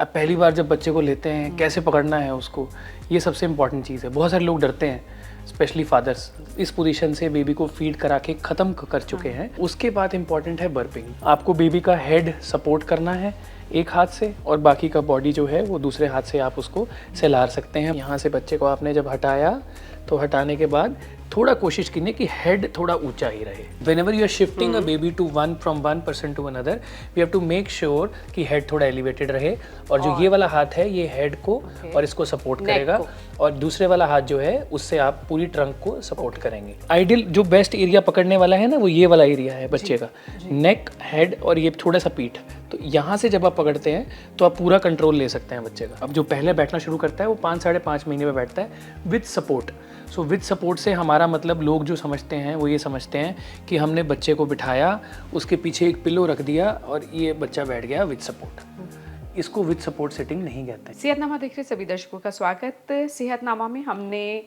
अब पहली बार जब बच्चे को लेते हैं कैसे पकड़ना है उसको, ये सबसे इम्पॉर्टेंट चीज़ है। बहुत सारे लोग डरते हैं, स्पेशली फादर्स, इस पोजीशन से बेबी को फीड करा के ख़त्म कर चुके हैं। उसके बाद इम्पॉर्टेंट है बर्पिंग। आपको बेबी का हेड सपोर्ट करना है एक हाथ से, और बाकी का बॉडी जो है वो दूसरे हाथ से आप उसको सहलार सकते हैं। यहाँ से बच्चे को आपने जब हटाया तो हटाने के बाद थोड़ा कोशिश कीजिए कि हेड थोड़ा ऊंचा ही रहे। Whenever you are shifting a baby to one from one person to another, we have to make sure कि हेड थोड़ा एलिवेटेड रहे, और जो ये वाला हाथ है ये हेड को और इसको सपोर्ट करेगा, और दूसरे वाला हाथ जो है उससे आप पूरी ट्रंक को सपोर्ट करेंगे। आइडियल जो बेस्ट एरिया पकड़ने वाला है ना, वो ये वाला एरिया है बच्चे का, नेक, हेड और ये थोड़ा सा पीठ। तो यहाँ से जब आप पकड़ते हैं तो आप पूरा कंट्रोल ले सकते हैं बच्चे का। अब जो पहले बैठना शुरू करता है वो 5-5.5 महीने में बैठता है with support. So with support से हमारा मतलब, लोग जो समझते हैं वो ये समझते हैं कि हमने बच्चे को बिठाया, उसके पीछे एक पिलो रख दिया और ये बच्चा बैठ गया विद सपोर्ट। इसको विद सपोर्ट सेटिंग नहीं कहते। सेहतनामा देख रहे सभी दर्शकों का स्वागत। सेहतनामा में हमने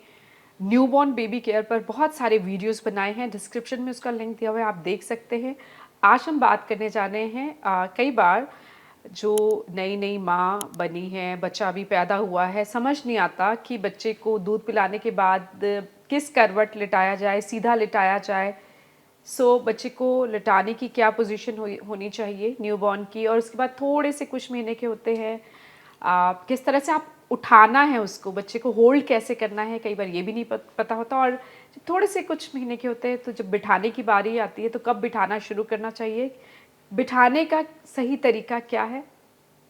न्यूबॉर्न बेबी केयर पर बहुत सारे वीडियोस बनाए हैं, डिस्क्रिप्शन में उसका लिंक दिया हुआ है, आप देख सकते हैं। आज हम बात करने जा रहे हैं कई बार जो नई नई माँ बनी है, बच्चा अभी पैदा हुआ है, समझ नहीं आता कि बच्चे को दूध पिलाने के बाद किस करवट लिटाया जाए, सीधा लिटाया जाए। बच्चे को लिटाने की क्या पोजीशन होनी चाहिए न्यूबॉर्न की, और उसके बाद थोड़े से कुछ महीने के होते हैं किस तरह से आप उठाना है उसको, बच्चे को होल्ड कैसे करना है, कई बार ये भी नहीं पता होता। और जब थोड़े से कुछ महीने के होते हैं तो जब बिठाने की बारी आती है तो कब बिठाना शुरू करना चाहिए, बिठाने का सही तरीका क्या है,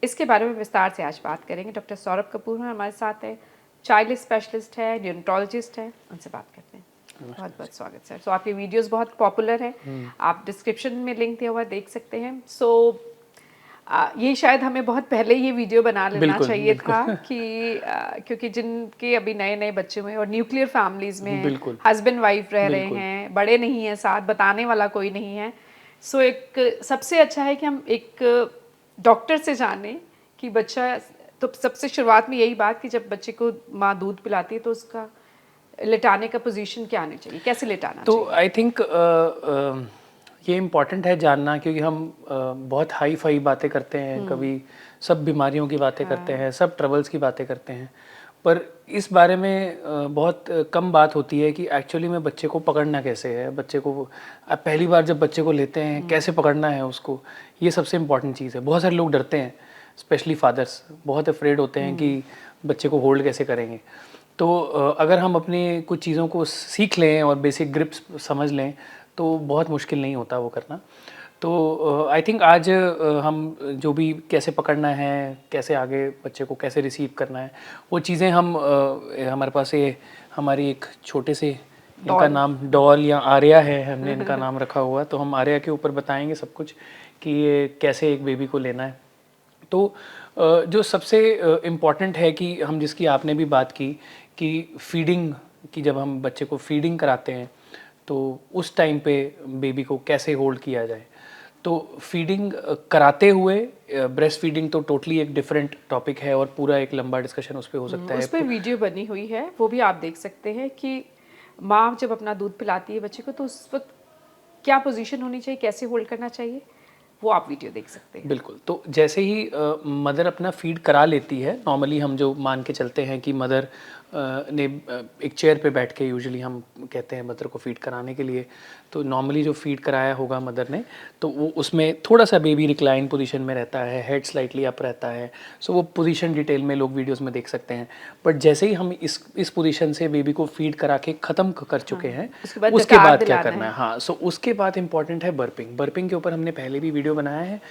इसके बारे में विस्तार से आज बात करेंगे। डॉक्टर सौरभ कपूर हैं हमारे साथ, है चाइल्ड स्पेशलिस्ट है, न्यूरोलॉजिस्ट है, उनसे बात करते हैं। बहुत बहुत स्वागत सर। आपके वीडियोस बहुत पॉपुलर हैं, आप डिस्क्रिप्शन में लिंक दिया हुआ देख सकते हैं। ये शायद हमें बहुत पहले ये वीडियो बना लेना चाहिए था कि क्योंकि जिनके अभी नए नए बच्चे हुए और न्यूक्लियर फैमिलीज में हस्बैंड वाइफ रह रहे हैं, बड़े नहीं हैं साथ, बताने वाला कोई नहीं है। एक सबसे अच्छा है कि हम एक डॉक्टर से जानें कि बच्चा, तो सबसे शुरुआत में यही बात कि जब बच्चे को माँ दूध पिलाती है तो उसका लिटाने का पोजीशन क्या आनी चाहिए, कैसे लिटाना चाहिए। तो आई थिंक ये इम्पॉर्टेंट है जानना, क्योंकि हम बहुत हाई फाई बातें करते हैं, कभी सब बीमारियों की बातें करते हैं, सब ट्रबल्स की बातें करते हैं, पर इस बारे में बहुत कम बात होती है कि एक्चुअली में बच्चे को पकड़ना कैसे है। बच्चे को अब पहली बार जब बच्चे को लेते हैं कैसे पकड़ना है उसको, ये सबसे इम्पॉर्टेंट चीज़ है। बहुत सारे लोग डरते हैं, स्पेशली फादर्स बहुत अफ्रेड होते हैं कि बच्चे को होल्ड कैसे करेंगे। तो अगर हम अपनी कुछ चीज़ों को सीख लें और बेसिक ग्रिप्स समझ लें तो बहुत मुश्किल नहीं होता वो करना। तो आई थिंक आज हम जो भी कैसे पकड़ना है, कैसे आगे बच्चे को कैसे रिसीव करना है, वो चीज़ें हम हमारे पास ये हमारी एक छोटे से, इनका नाम डॉल या आर्या है, हमने इनका नाम रखा हुआ, तो हम आर्या के ऊपर बताएंगे सब कुछ कि ये कैसे एक बेबी को लेना है। तो जो सबसे इम्पॉर्टेंट है कि हम, जिसकी आपने भी बात की कि फीडिंग की, जब हम बच्चे को फीडिंग कराते हैं तो उस टाइम पे बेबी को कैसे होल्ड किया जाए। तो फीडिंग कराते हुए, ब्रेस्ट फीडिंग तो टोटली एक डिफरेंट टॉपिक है और पूरा एक लंबा डिस्कशन उस पर हो सकता है। उस पर वीडियो बनी हुई है, वो भी आप देख सकते हैं कि माँ जब अपना दूध पिलाती है बच्चे को तो उस वक्त क्या पोजीशन होनी चाहिए, कैसे होल्ड करना चाहिए, वो आप वीडियो देख सकते हैं। बिल्कुल। तो जैसे ही मदर अपना फीड करा लेती है, नॉर्मली हम जो मान के चलते हैं कि मदर ने एक चेयर पे बैठ के, यूजुअली हम कहते हैं मदर को फीड कराने के लिए, तो नॉर्मली जो फीड कराया होगा मदर ने, तो वो उसमें थोड़ा सा बेबी रिक्लाइन पोजीशन में रहता है, हेड स्लाइटली अप रहता है। सो वो पोजीशन डिटेल में लोग वीडियोस में देख सकते हैं। बट जैसे ही हम इस पोजीशन से बेबी को फीड करा के ख़त्म कर चुके हैं, उसके बाद क्या करना है। हाँ, सो उसके बाद इम्पॉर्टेंट है बर्पिंग। बर्पिंग के ऊपर हमने पहले भी वीडियो बनाया है,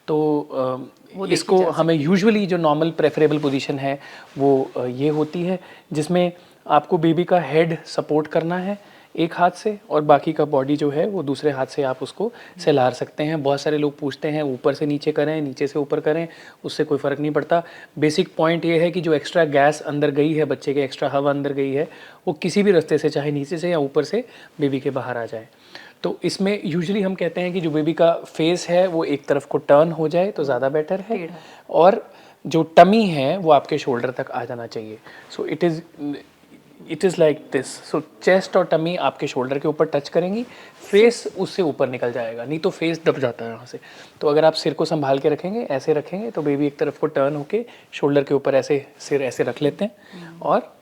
तो इसको हमें यूजुअली जो नॉर्मल प्रेफरेबल पोजीशन है वो ये होती है, जिसमें आपको बेबी का हेड सपोर्ट करना है एक हाथ से, और बाकी का बॉडी जो है वो दूसरे हाथ से आप उसको सहलार सकते हैं। बहुत सारे लोग पूछते हैं ऊपर से नीचे करें, नीचे से ऊपर करें, उससे कोई फ़र्क नहीं पड़ता। बेसिक पॉइंट ये है कि जो एक्स्ट्रा गैस अंदर गई है, बच्चे के एक्स्ट्रा हवा अंदर गई है, वो किसी भी रास्ते से, चाहे नीचे से या ऊपर से, बेबी के बाहर आ जाए। तो इसमें यूजुअली हम कहते हैं कि जो बेबी का फेस है वो एक तरफ को टर्न हो जाए तो ज़्यादा बेटर है, और जो टमी है वो आपके शोल्डर तक आ जाना चाहिए। So it is, it is like this. So chest और टमी आपके शोल्डर के ऊपर टच करेंगी, फेस उससे ऊपर निकल जाएगा, नहीं तो फेस दब जाता है यहाँ से। तो अगर आप सिर को संभाल के रखेंगे, ऐसे रखेंगे, तो बेबी एक तरफ को टर्न होके शोल्डर के ऊपर ऐसे सिर ऐसे रख लेते हैं, और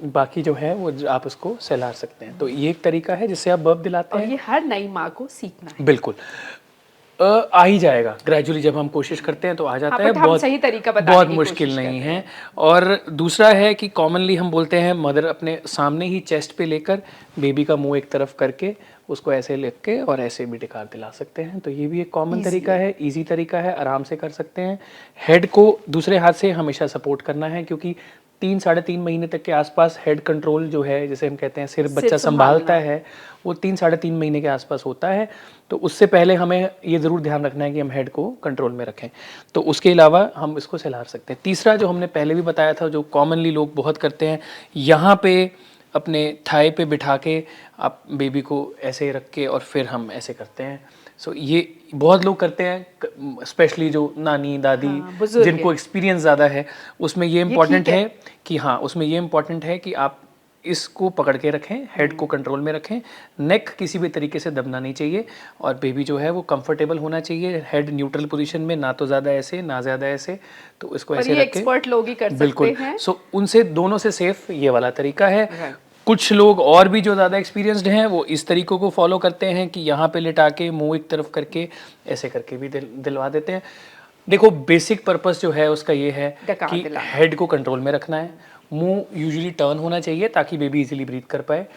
बाकी जो है वो आप उसको सहलार सकते हैं। तो ये एक तरीका है जिससे आप बर्प दिलाते और हैं। ये हर नई माँ को सीखना है। बिल्कुल आ ही जाएगा ग्रेजुअली, जब हम कोशिश करते हैं तो आ जाता हाँ, है। but हम बहुत सही तरीका बताने बहुत की मुश्किल कोशिश कर नहीं रहे है। और दूसरा है कि कॉमनली हम बोलते हैं मदर अपने सामने ही चेस्ट पे लेकर बेबी का मुंह एक तरफ करके उसको ऐसे लेके के और ऐसे भी टिकार दिला सकते हैं। तो ये भी एक कॉमन तरीका है, इजी तरीका है, आराम से कर सकते हैं। हेड को दूसरे हाथ से हमेशा सपोर्ट करना है, क्योंकि 3-3.5 महीने तक के आसपास हेड कंट्रोल जो है, जैसे हम कहते हैं सिर बच्चा संभालता है, वो 3-3.5 महीने के आसपास होता है। तो उससे पहले हमें ये ज़रूर ध्यान रखना है कि हम हेड को कंट्रोल में रखें। तो उसके अलावा हम इसको सहलार सकते हैं। तीसरा जो हमने पहले भी बताया था, जो कॉमनली लोग बहुत करते हैं, यहाँ पे अपने थाई पे बिठा के आप बेबी को ऐसे रख के और फिर हम ऐसे करते हैं। सो ये बहुत लोग करते हैं, स्पेशली जो नानी दादी, बुजुर्ग जिनको एक्सपीरियंस ज़्यादा है। उसमें ये इम्पॉर्टेंट ठीक है। है कि हाँ, उसमें ये इम्पॉर्टेंट है कि आप इसको पकड़ के रखें, हेड को कंट्रोल में रखें, नेक किसी भी तरीके से दबना नहीं चाहिए, और बेबी जो है वो कंफर्टेबल होना चाहिए, हेड न्यूट्रल पोजीशन में, ना तो ज़्यादा ऐसे ना ज़्यादा ऐसे। तो इसको और ऐसे ये रख के एक्सपर्ट लोग ही कर सकते बिल्कुल। हैं। सो उनसे दोनों से सेफ ये वाला तरीका है। Right. कुछ लोग और भी जो ज़्यादा एक्सपीरियंस्ड हैं वो इस तरीकों को फॉलो करते हैं कि यहाँ पे लिटा के मुंह एक तरफ करके ऐसे करके भी दिलवा देते हैं। देखो, बेसिक पर्पस जो है उसका ये है डकार कि दिलाना। हेड को कंट्रोल में रखना है, मुंह यूजुअली टर्न होना चाहिए ताकि बेबी इजीली ब्रीथ कर पाए।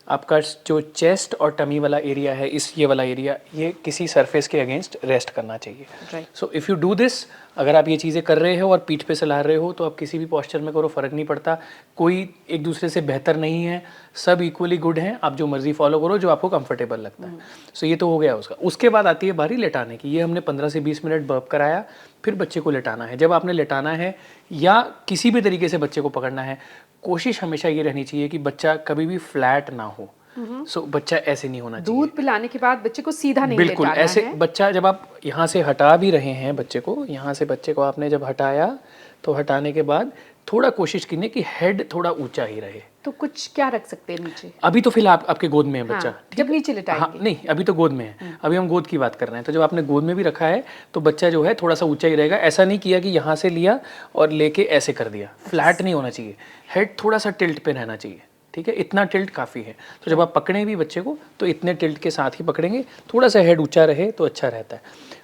आपका जो चेस्ट और टमी वाला एरिया है, ये वाला एरिया, ये किसी सरफेस के अगेंस्ट रेस्ट करना चाहिए। Right. So if you do this, अगर आप ये चीज़ें कर रहे हो और पीठ पे सहला रहे हो, तो आप किसी भी पोस्चर में करो, फ़र्क नहीं पड़ता। कोई एक दूसरे से बेहतर नहीं है, सब इक्वली गुड हैं। आप जो मर्जी फॉलो करो, जो आपको कंफर्टेबल लगता है। सो ये तो हो गया उसका। उसके बाद आती है बारी लेटाने की। ये हमने 15 से 20 मिनट बर्प कराया, फिर बच्चे को लेटाना है। जब आपने लेटाना है या किसी भी तरीके से बच्चे को पकड़ना है, कोशिश हमेशा ये रहनी चाहिए कि बच्चा कभी भी फ्लैट ना हो। सो बच्चा ऐसे नहीं होना चाहिए। दूध पिलाने के बाद बच्चे को सीधा नहीं बिल्कुल लेटाना ऐसे है। बच्चा, जब आप यहाँ से हटा भी रहे हैं बच्चे को, यहाँ से बच्चे को आपने जब हटाया, तो हटाने के बाद थोड़ा कोशिश कीजिए कि हेड थोड़ा ऊंचा ही रहे। तो कुछ क्या रख सकते हैं नीचे? अभी तो फिलहाल आपके गोद में है बच्चा। हाँ, जब नीचे लिटाएंगे। हाँ, नहीं, अभी तो गोद में है। अभी हम गोद की बात कर रहे हैं। तो जब आपने गोद में भी रखा है, तो बच्चा जो है थोड़ा सा ऊंचा ही रहेगा। ऐसा नहीं किया कि यहाँ से लिया और लेके ऐसे कर दिया। फ्लैट नहीं होना चाहिए, हेड थोड़ा सा टिल्ट पे रहना चाहिए। ठीक है, इतना टिल्ट काफ़ी है। तो जब आप पकड़ें भी बच्चे को, तो इतने टिल्ट के साथ ही पकड़ेंगे, थोड़ा सा हेड ऊंचा रहे तो अच्छा रहता है।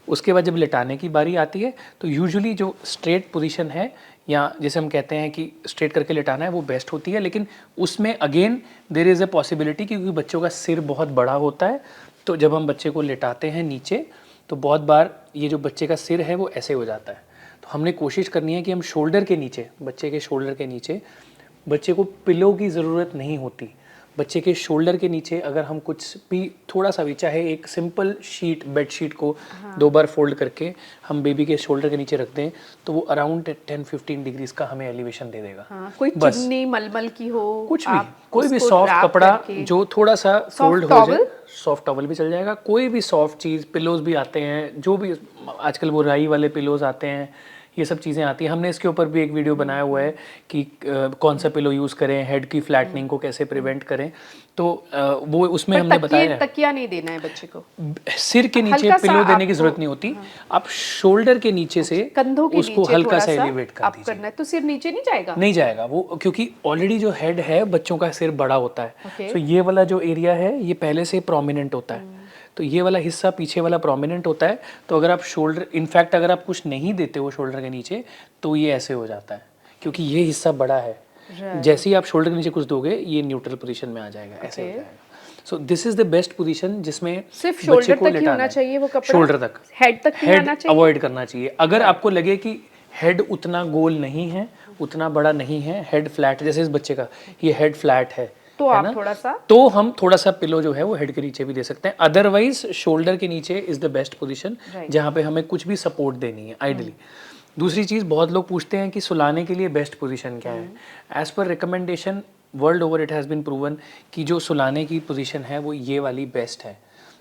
उसके बाद जब लेटाने की बारी आती है, तो यूजुअली जो स्ट्रेट पोजीशन है, या जैसे हम कहते हैं कि स्ट्रेट करके लेटाना है, वो बेस्ट होती है। लेकिन उसमें again there is a possibility, क्योंकि बच्चों का सिर बहुत बड़ा होता है। तो जब हम बच्चे को लेटाते हैं नीचे, तो बहुत बार ये जो बच्चे का सिर है वो ऐसे हो जाता है। तो हमने कोशिश करनी है कि हम शोल्डर के नीचे, बच्चे के शोल्डर के नीचे, बच्चे को पिलो की ज़रूरत नहीं होती। बच्चे के शोल्डर के नीचे अगर हम कुछ भी थोड़ा सा भी, चाहे एक सिंपल शीट, बेड शीट को 2 बार फोल्ड करके हम बेबी के शोल्डर के नीचे रख दें, तो वो अराउंड 10-15 डिग्रीज का हमें एलिवेशन दे देगा। हाँ, कोई बस। चुन्नी मलमल की हो, कुछ भी, आप कोई भी उसको सॉफ्ट wrap कपड़ा करके- जो थोड़ा सा फोल्ड हो towel? जाए, सॉफ्ट टॉवल भी चल जाएगा। कोई भी सॉफ्ट चीज़, पिलोज भी आते हैं, जो भी आजकल वो राई वाले पिलोज आते हैं, ये सब चीज़ें आती हैं। हमने इसके ऊपर भी एक वीडियो बनाया हुआ है कि कौन सा पिलो यूज़ करें, हेड की फ्लैटनिंग को कैसे प्रिवेंट करें। तो वो उसमें हमने बताया है। तकिया नहीं देना है बच्चे को। सिर के नीचे हल्का सा पिलो देने की आपको- जरूरत नहीं होती। आप शोल्डर के नीचे से कंधों के उसको नीचे हल्का थोड़ा सा सा एलिवेट कर आप दीजिए। करना है, तो सिर नीचे नहीं जाएगा। नहीं जाएगा वो, क्योंकि ऑलरेडी जो हेड है बच्चों का सिर बड़ा होता है। Okay. तो ये वाला जो एरिया है ये पहले से प्रोमिनेंट होता है। तो ये वाला हिस्सा पीछे वाला प्रोमिनेंट होता है। तो अगर आप शोल्डर, इनफैक्ट अगर आप कुछ नहीं देते हो शोल्डर के नीचे, तो ये ऐसे हो जाता है, क्योंकि ये हिस्सा बड़ा है। जैसे ही आप शोल्डर के नीचे कुछ दोगे, ये न्यूट्रल पोजीशन में आ जाएगा, ऐसे हो जाएगा। So this is the best position जिसमें सिर्फ बच्चे शोल्डर को तक ही लेटाना होना है। चाहिए वो कपड़ा, शोल्डर तक, हेड तक नहीं आना हेड चाहिए। अवॉइड करना चाहिए। अगर आपको लगे कि हेड उतना गोल नहीं है, उतना बड़ा नहीं है, हेड फ्लैट, जैसे इस बच्चे का ये हेड फ्लैट है, तो है आप ना? थोड़ा सा, तो हम थोड़ा सा पिलो जो है वो हेड के नीचे भी दे सकते हैं। अदरवाइज शोल्डर के नीचे इज द बेस्ट पोजीशन, जहाँ पे हमें कुछ भी सपोर्ट देनी है आइडली। दूसरी चीज़, बहुत लोग पूछते हैं कि सुलाने के लिए बेस्ट पोजीशन क्या है। As per recommendation world over it has been proven कि जो सुलाने की पोजीशन है वो ये वाली बेस्ट है।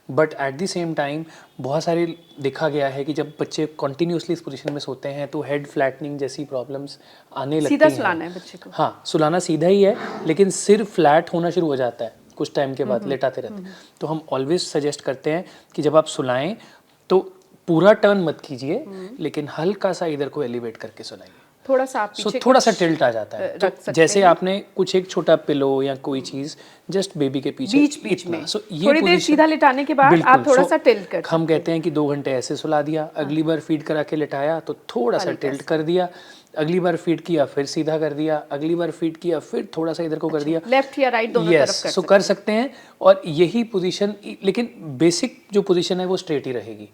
But at the same time बहुत सारे देखा गया है कि जब बच्चे कंटिन्यूसली इस पोजीशन में सोते हैं तो हेड फ्लैटनिंग जैसी प्रॉब्लम्स आने लगती सीधा हैं। सुलाना है बच्चे को? हाँ, सुलाना सीधा ही है, लेकिन सिर फ्लैट होना शुरू हो जाता है कुछ टाइम के बाद लेटाते रहते हैं। तो हम ऑलवेज सजेस्ट करते हैं कि जब आप सुलाएं तो पूरा टर्न मत कीजिए, लेकिन हल्का सा इधर को एलिवेट करके सुलाइए। थोड़ा सा आप पीछे थोड़ा सा टिल्ट आ जाता है। रख सकते जैसे हैं। आपने कुछ एक छोटा पिलो या कोई चीज जस्ट बेबी के पीछे बीच इतना। में ये थोड़ी देर position- सीधा लिटाने के बाद बिल्कुल। आप थोड़ा सा टिल्ट कर हम कहते हैं कि 2 घंटे ऐसे सुला दिया, अगली बार फीड करा के लिटाया तो थोड़ा सा टिल्ट कर दिया, अगली बार फीड किया फिर सीधा कर दिया, अगली बार फीड किया फिर थोड़ा सा इधर को कर दिया। लेफ्ट या राइट दोनों तरफ यस, सो कर सकते हैं। और यही पोजीशन, लेकिन बेसिक जो पोजीशन है वो स्ट्रेट ही रहेगी।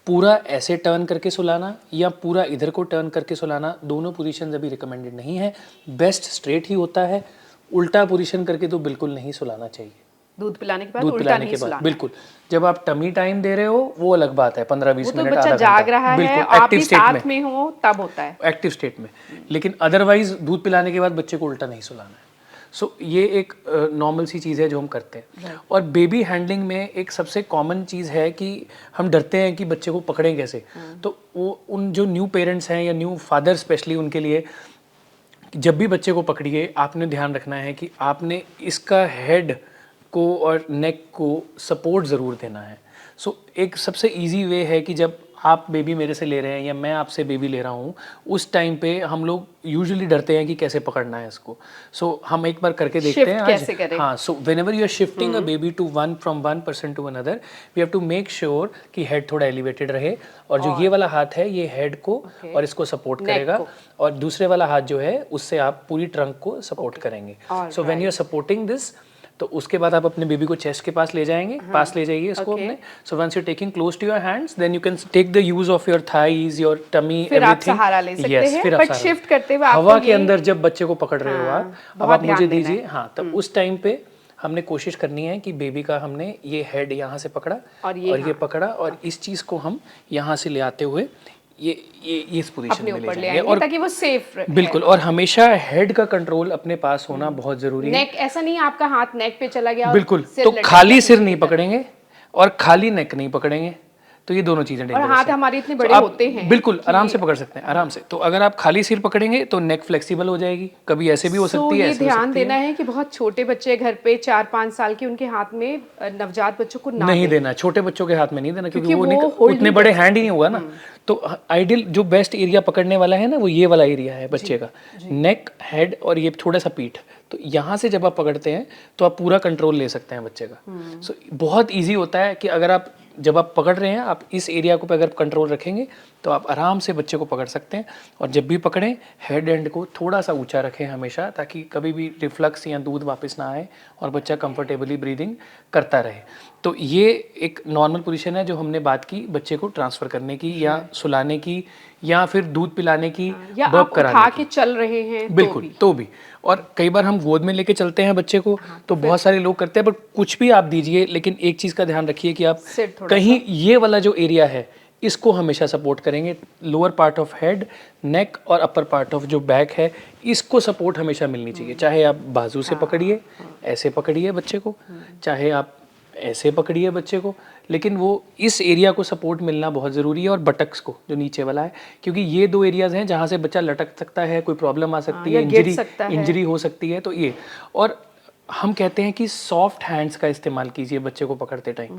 पूरा ऐसे टर्न करके सुलाना या पूरा इधर को टर्न करके सुलाना, दोनों पोजीशन अभी रिकमेंडेड नहीं है। बेस्ट स्ट्रेट ही होता है। उल्टा पोजीशन करके तो बिल्कुल नहीं सुलाना चाहिए। दूध पिलाने के बाद दूध उल्टा पिलाने नहीं के बाद सुलाना। बिल्कुल। जब आप टमी टाइम दे रहे हो वो अलग बात है, 15-20 वो तो मिनट, बच्चा आधा जाग घंटा, रहा है, बिल्कुल आप एक्टिव भी स्टेट साथ में, में हो तब होता है। एक्टिव स्टेट में। लेकिन अदरवाइज दूध पिलाने के बाद बच्चे को उल्टा नहीं सुलाना है। सो ये एक नॉर्मल सी चीज़ है जो हम करते हैं। और बेबी हैंडलिंग में एक सबसे कॉमन चीज़ है कि हम डरते हैं कि बच्चे को पकड़ें कैसे। तो वो उन जो न्यू पेरेंट्स हैं या न्यू फादर स्पेशली, उनके लिए जब भी बच्चे को पकड़िए आपने ध्यान रखना है कि आपने इसका हेड को और नेक को सपोर्ट ज़रूर देना है। सो एक सबसे इजी वे है कि जब आप बेबी मेरे से ले रहे हैं या मैं आपसे बेबी ले रहा हूँ, उस टाइम पे हम लोग यूजुअली डरते हैं कि कैसे पकड़ना है इसको। सो हम एक बार करके देखते हैं आज। कैसे करें? हाँ, so whenever you are shifting a baby to from one person to another, we have to make sure कि हेड थोड़ा एलिवेटेड रहे, और जो ये वाला हाथ है ये हेड को और इसको सपोर्ट करेगा, और दूसरे वाला हाथ जो है उससे आप पूरी ट्रंक को सपोर्ट करेंगे। So when you are supporting this, तो उसके बाद आप अपने बेबी को चेस्ट के पास ले जाएंगे, पास ले जाइए इसको अपने। So once you taking close to your hands, then you can take the use of your thighs, your tummy, फिर आप सहारा ले सकते हैं। बट शिफ्ट करते हुए हवा के अंदर जब बच्चे को पकड़ रहे हो आप, अब बहुत आप मुझे ध्यान देना दीजिए। हाँ, तब उस टाइम पे हमने कोशिश करनी है कि बेबी का हमने ये हेड यहाँ से पकड़ा और ये पकड़ा, और इस चीज को हम यहाँ से ले आते हुए ये इस पोजीशन में ले जाएंगे, और ताकि वो सेफ रहे। बिल्कुल। और हमेशा हेड का कंट्रोल अपने पास होना बहुत जरूरी है। नेक ऐसा नहीं आपका हाथ नेक पे चला गया, बिल्कुल। तो खाली सिर नहीं पकड़ेंगे और खाली नेक नहीं पकड़ेंगे, तो ये दोनों चीजें डेंजरस और हाथ हमारे इतने बड़े होते हैं, बिल्कुल आराम से पकड़ सकते हैं, आराम से। तो अगर आप खाली सिर पकड़ेंगे तो नेक फ्लेक्सिबल हो जाएगी, कभी ऐसे भी हो सकती है, ये ध्यान देना है कि बहुत छोटे बच्चे घर पे 4-5 साल के, उनके हाथ में नवजात बच्चों को नहीं देना, छोटे बच्चों के हाथ में नहीं देना, क्योंकि वो उतने बड़े हैंड ही नहीं होगा ना। तो आइडियल जो बेस्ट एरिया पकड़ने वाला है ना, वो ये वाला एरिया है बच्चे का, नेक, हेड और ये थोड़ा सा पीठ। तो यहाँ से जब आप पकड़ते हैं तो आप पूरा कंट्रोल ले सकते हैं बच्चे का। सो बहुत ईजी होता है कि अगर आप जब आप पकड़ रहे हैं, आप इस एरिया को पे अगर कंट्रोल रखेंगे तो आप आराम से बच्चे को पकड़ सकते हैं। और जब भी पकड़ें, हेड एंड को थोड़ा सा ऊंचा रखें हमेशा, ताकि कभी भी रिफ्लक्स या दूध वापस ना आए और बच्चा कंफर्टेबली ब्रीदिंग करता रहे। तो ये एक नॉर्मल पोजीशन है जो हमने बात की बच्चे को ट्रांसफर करने की या सुलाने की या फिर दूध पिलाने की, या बर्प आप कराने उठा की। के चल रहे हैं बिल्कुल, तो भी। और कई बार हम गोद में लेके चलते हैं बच्चे को, तो बहुत सारे लोग करते हैं, बट कुछ भी आप दीजिए, लेकिन एक चीज़ का ध्यान रखिए कि आप कहीं ये वाला जो एरिया है इसको हमेशा सपोर्ट करेंगे। लोअर पार्ट ऑफ हेड, नेक और अपर पार्ट ऑफ जो बैक है, इसको सपोर्ट हमेशा मिलनी चाहिए। चाहे आप बाजू से पकड़िए, ऐसे पकड़िए बच्चे को, चाहे आप ऐसे पकड़िए बच्चे को, लेकिन वो इस एरिया को सपोर्ट मिलना बहुत ज़रूरी है। और बटक्स को, जो नीचे वाला है, क्योंकि ये 2 एरियाज हैं जहाँ से बच्चा लटक सकता है, कोई प्रॉब्लम आ सकती है, इंजरी हो सकती है। तो ये, और हम कहते हैं कि सॉफ्ट हैंड्स का इस्तेमाल कीजिए बच्चे को पकड़ते टाइम।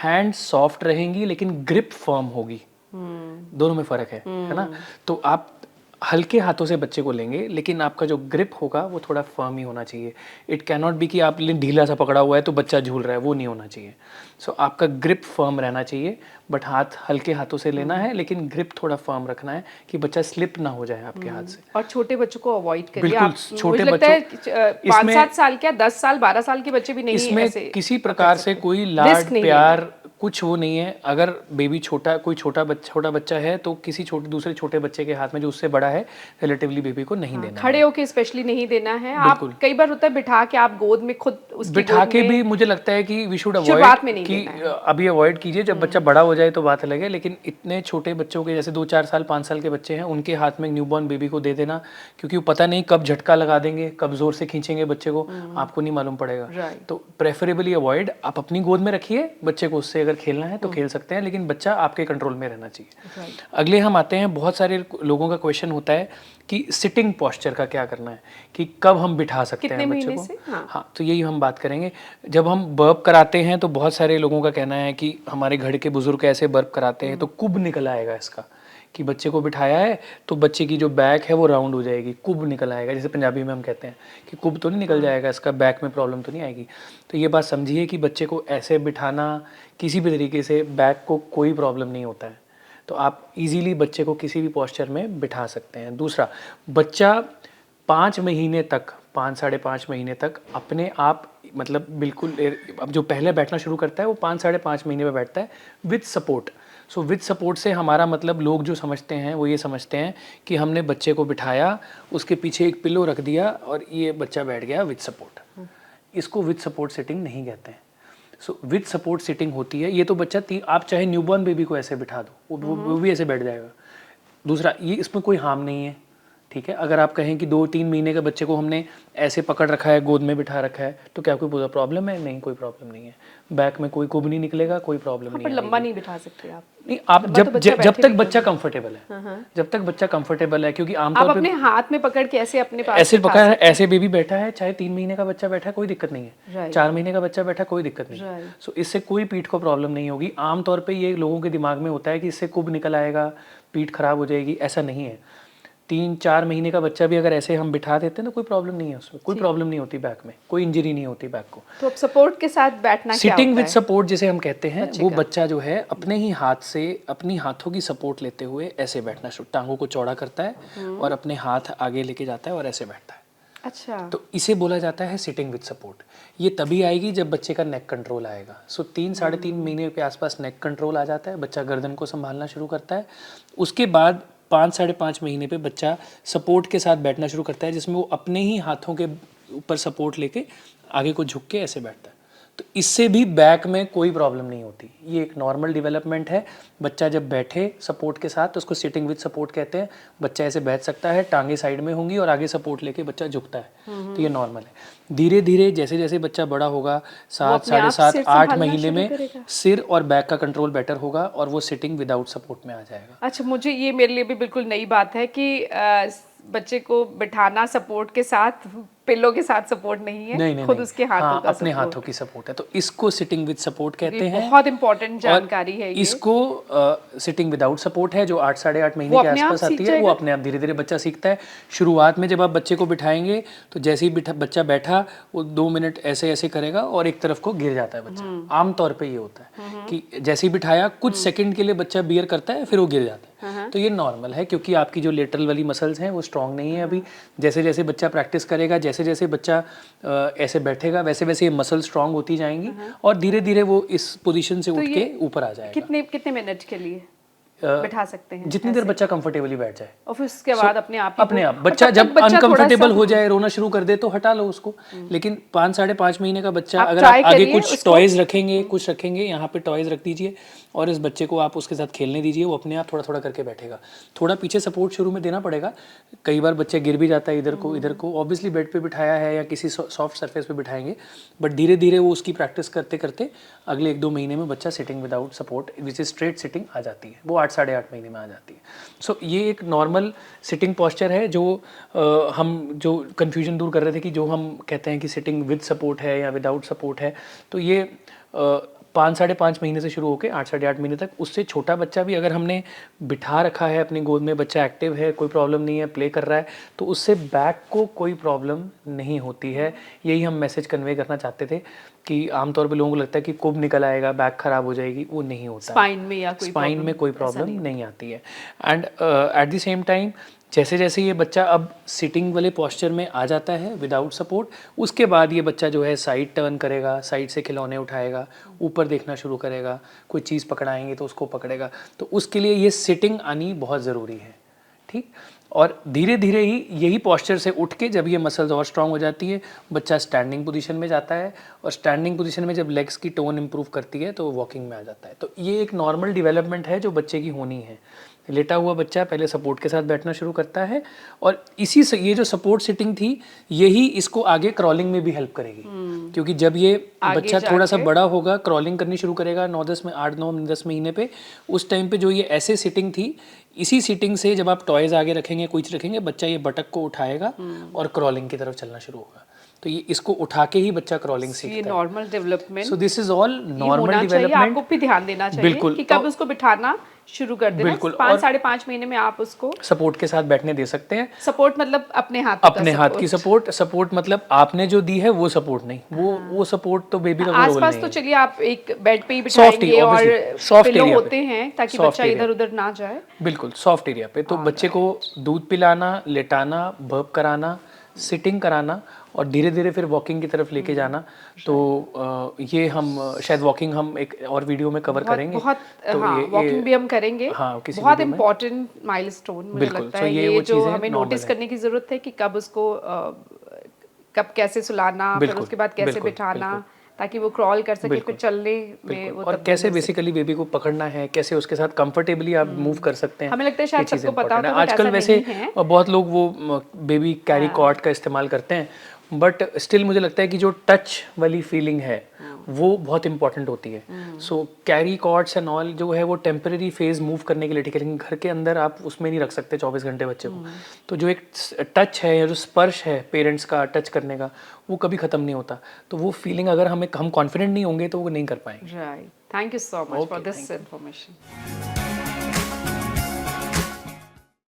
हैंड सॉफ्ट रहेंगी लेकिन ग्रिप फर्म होगी, दोनों में फ़र्क है ना। तो आप हल्के हाथों से बच्चे को लेंगे, लेकिन आपका जो ग्रिप होगा वो थोड़ा फर्म ही होना चाहिए। इट कैन नॉट बी कि आपने ढीला सा पकड़ा हुआ है तो बच्चा झूल रहा है, वो नहीं होना चाहिए। सो आपका ग्रिप फर्म रहना चाहिए, बट हाथ हल्के हाथों से लेना है, लेकिन ग्रिप थोड़ा फर्म रखना है कि बच्चा स्लिप ना हो जाए आपके हाथ से। और छोटे बच्चों को अवॉइड करिए। बिल्कुल, छोटे बच्चों 5-7 साल क्या 10 साल 12 साल के बच्चे भी नहीं इसमें ऐसे किसी प्रकार से कोई लाड प्यार कुछ वो नहीं है। अगर बेबी कोई छोटा बच्चा है तो किसी दूसरे छोटे बच्चे के हाथ में जो उससे बड़ा है रिलेटिवली बेबी को नहीं देना खड़े है। होके स्पेशली नहीं देना है। आप कई बार होता है बिठा के आप गोद में खुद उसकी बिठा गोद के में भी मुझे लगता है कि वी शुड शुरुआत में अवॉइड नहीं कि देना है। अभी अवॉइड कीजिए, जब बच्चा बड़ा हो जाए तो बात अलग है। लेकिन इतने छोटे बच्चों के जैसे 2-4 साल 5 साल के बच्चे हैं उनके हाथ में न्यूबॉर्न बेबी को दे देना, क्योंकि वो पता नहीं कब झटका लगा देंगे, कब जोर से खींचेंगे बच्चे को, आपको नहीं मालूम पड़ेगा। Right. तो प्रेफरेबली अवॉइड। आप अपनी गोद में रखिए बच्चे को, उससे अगर खेलना है तो खेल सकते हैं, लेकिन बच्चा आपके कंट्रोल में रहना चाहिए। Right. अगले हम आते हैं, बहुत सारे लोगों का क्वेश्चन होता है कि सिटिंग पोस्चर का क्या करना है, कि कब हम बिठा सकते हैं बच्चे को। हाँ, तो यही हम बात करेंगे। जब हम बर्प कराते हैं तो बहुत सारे लोगों का कहना है कि हमारे घर के बुजुर्ग ऐसे बर्प कराते हैं तो कुब निकल आएगा इसका, कि बच्चे को बिठाया है तो बच्चे की जो बैक है वो राउंड हो जाएगी, कुब निकल आएगा, जैसे पंजाबी में हम कहते हैं कि कुब तो नहीं निकल जाएगा इसका, बैक में प्रॉब्लम तो नहीं आएगी। तो ये बात समझिए कि बच्चे को ऐसे बिठाना किसी भी तरीके से बैक को कोई प्रॉब्लम नहीं होता है, तो आप इजीली बच्चे को किसी भी पोस्चर में बिठा सकते हैं। दूसरा, बच्चा 5 महीने तक, 5-5.5 महीने तक अपने आप, मतलब बिल्कुल, अब जो पहले बैठना शुरू करता है वो 5-5.5 महीने में बैठता है with support. So with support से हमारा मतलब, लोग जो समझते हैं वो ये समझते हैं कि हमने बच्चे को बिठाया, उसके पीछे एक पिलो रख दिया और ये बच्चा बैठ गया विद सपोर्ट। इसको विद सपोर्ट सिटिंग नहीं कहते हैं। सो विद सपोर्ट सिटिंग होती है, ये तो बच्चा आप चाहे न्यूबॉर्न बेबी को ऐसे बिठा दो, वो भी ऐसे बैठ जाएगा। दूसरा, ये इसमें कोई हार्म नहीं है, ठीक है। अगर आप कहें कि 2-3 महीने के बच्चे को हमने ऐसे पकड़ रखा है, गोद में बिठा रखा है, तो क्या कोई प्रॉब्लम है? नहीं, कोई प्रॉब्लम नहीं है। बैक में कोई कुब नहीं निकलेगा, कोई प्रॉब्लम नहीं है। लंबा नहीं बिठा सकते आप। नहीं, आप जब तक बच्चा कंफर्टेबल है, जब तक बच्चा कंफर्टेबल है, क्योंकि आमतौर आप पे अपने हाथ में पकड़ के ऐसे अपने पास ऐसे पकड़ा है, ऐसे बेबी बैठा है, चाहे 3 महीने का बच्चा बैठा है कोई दिक्कत नहीं है, 4 महीने का बच्चा बैठा कोई दिक्कत नहीं है। सो इससे कोई पीठ को प्रॉब्लम नहीं होगी। आमतौर पे ये लोगों के दिमाग में होता है कि इससे कुब निकल आएगा, पीठ खराब हो जाएगी, ऐसा नहीं है। 3-4 महीने का बच्चा भी अगर ऐसे हम बिठा देते हैं तो कोई प्रॉब्लम नहीं है, उसमें कोई प्रॉब्लम नहीं होती, बैक में कोई इंजरी नहीं होती बैक को। तो अब सपोर्ट के साथ बैठना क्या सिटिंग होता विद है? सपोर्ट जिसे हम कहते हैं, वो बच्चा जो है अपने ही हाथ से, अपनी हाथों की सपोर्ट लेते हुए ऐसे बैठना शुरू, टांगों को चौड़ा करता है और अपने हाथ आगे लेके जाता है और ऐसे बैठता है। अच्छा, तो इसे बोला जाता है सिटिंग विद सपोर्ट। ये तभी आएगी जब बच्चे का नेक कंट्रोल आएगा। सो 3-3.5 महीने के आसपास नेक कंट्रोल आ जाता है, बच्चा गर्दन को संभालना शुरू करता है। उसके बाद 5-5.5 महीने पे बच्चा सपोर्ट के साथ बैठना शुरू करता है, जिसमें वो अपने ही हाथों के ऊपर सपोर्ट लेके आगे को झुक के ऐसे बैठता है। तो इससे भी बैक में कोई प्रॉब्लम नहीं होती। ये एक नॉर्मल डेवलपमेंट है। बच्चा जब बैठे सपोर्ट के साथ तो उसको सिटिंग विद सपोर्ट कहते हैं। बच्चा ऐसे बैठ सकता है, टांगे साइड में होंगी और आगे सपोर्ट लेके बच्चा झुकता है। तो ये नॉर्मल है। धीरे धीरे जैसे जैसे बच्चा बड़ा होगा, 7, 7.5, 8 महीने में सिर और बैक का कंट्रोल बेटर होगा और वो सिटिंग विदाउट सपोर्ट में आ जाएगा। अच्छा, मुझे ये, मेरे लिए भी बिल्कुल नई बात है कि बच्चे को बिठाना सपोर्ट के साथ, पिलो के साथ सपोर्ट नहीं है, नहीं, खुद उसके हाथों हाँ, का अपने हाथों की सपोर्ट है। तो इसको सिटिंग विद सपोर्ट कहते हैं। बहुत इंपॉर्टेंट जानकारी है ये। इसको सिटिंग विदाउट सपोर्ट है, जो 8-8.5 महीने के आसपास आती है, वो अपने आप धीरे धीरे बच्चा सीखता है। शुरुआत में जब आप बच्चे को बिठाएंगे तो जैसे ही बच्चा बैठा, वो 2 मिनट ऐसे ऐसे करेगा और एक तरफ को गिर जाता है बच्चा। आमतौर पे ये होता है कि जैसे ही बिठाया कुछ सेकंड के लिए बच्चा बियर करता है, फिर वो गिर जाता है। तो ये नॉर्मल है, क्योंकि आपकी जो लेटरल वाली मसल्स हैं वो स्ट्रांग नहीं है अभी। जैसे जैसे बच्चा प्रैक्टिस करेगा, जैसे जैसे बच्चा ऐसे बैठेगा, वैसे वैसे ये मसल स्ट्रांग होती जाएंगी और धीरे धीरे वो इस पोजीशन से उठ के ऊपर आ जाएगा। कितने मिनट के लिए बिठा सकते हैं? जितनी देर बच्चा कंफर्टेबली बैठ जाए, और फिर उसके बाद अपने आप बच्चा जब अनकंफर्टेबल हो जाए, रोना शुरू कर दे तो हटा लो उसको। लेकिन 5-5.5 महीने का बच्चा, अगर आप आगे कुछ टॉयज रखेंगे, कुछ रखेंगे, यहाँ पे टॉयज रख दीजिए और इस बच्चे को आप उसके साथ खेलने दीजिए, वो अपने आप थोड़ा थोड़ा करके बैठेगा। थोड़ा पीछे सपोर्ट शुरू में देना पड़ेगा। कई बार बच्चा गिर भी जाता है इधर को, ऑब्वियसली बेड पे बिठाया है या किसी सॉफ्ट सरफेस पे बिठाएंगे, बट धीरे धीरे वो उसकी प्रैक्टिस करते करते अगले 1-2 महीने में बच्चा sitting without support, which is straight sitting, आ जाती है। वो 8-8.5 महीने में आ जाती है। सो ये एक नॉर्मल सिटिंग पोस्चर है, जो हम जो कन्फ्यूजन दूर कर रहे थे कि जो हम कहते हैं कि सिटिंग विद सपोर्ट है या विदाउट सपोर्ट है, तो ये 5-5.5 महीने से शुरू होकर 8-8.5 महीने तक। उससे छोटा बच्चा भी अगर हमने बिठा रखा है अपनी गोद में, बच्चा एक्टिव है, कोई प्रॉब्लम नहीं है, प्ले कर रहा है, तो उससे बैक को कोई प्रॉब्लम नहीं होती है। यही हम मैसेज कन्वे करना चाहते थे कि आमतौर पे लोगों को लगता है कि कुब निकल आएगा, बैक खराब हो जाएगी, वो नहीं होता। स्पाइन में या कोई स्पाइन में कोई प्रॉब्लम नहीं आती है। And at the same time जैसे जैसे ये बच्चा अब सिटिंग वाले पोस्चर में आ जाता है विदाउट सपोर्ट, उसके बाद ये बच्चा जो है साइड टर्न करेगा, साइड से खिलौने उठाएगा, ऊपर देखना शुरू करेगा, कोई चीज़ पकड़ाएंगे तो उसको पकड़ेगा। तो उसके लिए ये सिटिंग आनी बहुत ज़रूरी है, ठीक। और धीरे धीरे ही यही पोस्चर से उठ के जब ये मसल्स और स्ट्रांग हो जाती है, बच्चा स्टैंडिंग पोजीशन में जाता है, और स्टैंडिंग पोजीशन में जब लेग्स की टोन इंप्रूव करती है तो वॉकिंग में आ जाता है। तो ये एक नॉर्मल डेवलपमेंट है जो बच्चे की होनी है। लेटा हुआ बच्चा पहले सपोर्ट के साथ बैठना शुरू करता है, और इसी से ये जो सपोर्ट सिटिंग थी यही इसको आगे क्रॉलिंग में भी हेल्प करेगी, क्योंकि जब ये बच्चा थोड़ा सा बड़ा होगा, क्रॉलिंग करनी शुरू करेगा 8-9-10 महीने पे, उस टाइम पे जो ये ऐसे सिटिंग थी, इसी सिटिंग से जब आप टॉयज आगे रखेंगे, कुछ रखेंगे, बच्चा ये बटक को उठाएगा और क्रॉलिंग की तरफ चलना शुरू होगा। तो ये इसको उठा के ही बच्चा क्रॉलिंग सीखता है। Normal development, so this is all normal development. आपको भी ध्यान देना चाहिए बिल्कुल, कि कब उसको बिठाना शुरू कर देना। बिल्कुल, 5-5.5 महीने में आप उसको सपोर्ट के साथ बैठने दे सकते हैं। सपोर्ट मतलब अपने हाथ की सपोर्ट मतलब आपने जो दी है वो सपोर्ट नहीं, वो सपोर्ट तो बेबी का रोल नहीं है। आसपास तो चलिए आप एक बेड पे ही बिठाएंगे और सॉफ्ट पिलो एरिया होते हैं ताकि बच्चा इधर उधर ना जाए। बिल्कुल सॉफ्ट एरिया पे। तो बच्चे को दूध पिलाना, लेटाना, बर्प कराना, सिटिंग कराना, और धीरे धीरे फिर वॉकिंग की तरफ लेके जाना। तो ये हम शायद वॉकिंग हम एक और वीडियो में कवर करेंगे। बहुत तो हाँ, वॉकिंग भी हम करेंगे। हाँ, किसी बहुत इम्पोर्टेंट माइलस्टोन मुझे लगता है ये जो हमें नोटिस करने की जरूरत है कि कब उसको कब कैसे सुलाना, फिर उसके बाद कैसे बिठाना ताकि वो क्रॉल कर सके, फिर चलने में वो, और कैसे बेसिकली बेबी को पकड़ना है, कैसे उसके साथ कंफर्टेबली आप मूव कर सकते हैं। हमें लगता है शायद सबको पता होता है, आजकल वैसे बहुत लोग वो बेबी कैरी कॉट का इस्तेमाल करते हैं, बट स्टिल मुझे लगता है कि जो टच वाली फीलिंग है वो बहुत इंपॉर्टेंट होती है। सो कैरी कॉट्स एंड ऑल जो है वो टेम्परेरी फेज मूव करने के लिए ठीक है, लेकिन घर के अंदर आप उसमें नहीं रख सकते 24 घंटे बच्चे को। तो जो एक टच है या जो स्पर्श है पेरेंट्स का टच करने का, वो कभी खत्म नहीं होता। तो वो फीलिंग अगर हम कॉन्फिडेंट नहीं होंगे तो वो नहीं कर पाएंगे। Right, thank you so much for this information.